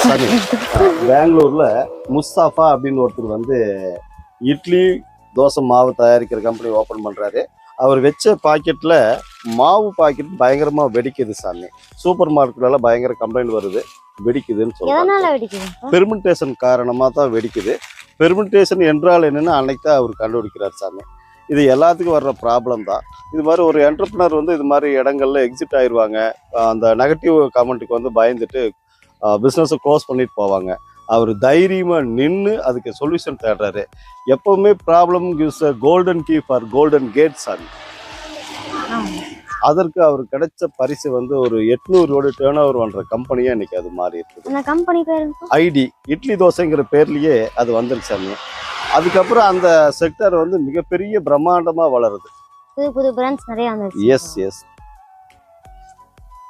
சரி, பெங்களூர்ல முஸ்தாஃபா அப்படின்னு ஒருத்தர் வந்து இட்லி தோசை மாவு தயாரிக்கிற கம்பெனி ஓப்பன் பண்றாரு. அவர் வச்ச பாக்கெட்ல மாவு பாக்கெட் பயங்கரமா வெடிக்குது சாமி. சூப்பர் மார்க்கெட்ல பயங்கர கம்ப்ளைண்ட் வருது, வெடிக்குதுன்னு சொல்றாங்க. பெர்மெண்டேஷன் காரணமா தான் வெடிக்குது. பெர்மெண்டேஷன் என்றால் என்னன்னு அன்னைக்கு தான் அவர் கண்டுபிடிக்கிறார் சாமி. இது எல்லாத்துக்கும் வர்ற ப்ராப்ளம் தான். இது மாதிரி ஒரு என்டர்பிரினர் வந்து இது மாதிரி இடங்கள்ல எக்ஸிட் ஆயிடுவாங்க. அந்த நெகட்டிவ் கமெண்ட்டுக்கு வந்து பயந்துட்டு பிஸ்னஸை க்ளோஸ் பண்ணிட்டு போவாங்க. அவர் தைரியமாக நின்று அதுக்கு சொல்யூஷன் தேடுறாரு. எப்பவுமே problem gives a golden key for golden gate சாமி. அதற்கு அவர் கிடைச்ச பரிசு வந்து ஒரு 800 கோடி டேர்ன் ஓவர் பண்ற கம்பெனியா இன்னைக்கு அது மாறி இருக்குது. ஐடி இட்லி தோசைங்கிற பேர்லயே அது வந்துருச்சு சாமி. அதுக்கப்புறம் அந்த செக்டர் வந்து மிகப்பெரிய பிரம்மாண்டமா வளருது. புது பிராண்ட்ஸ் நிறைய வந்துருச்சு. எஸ்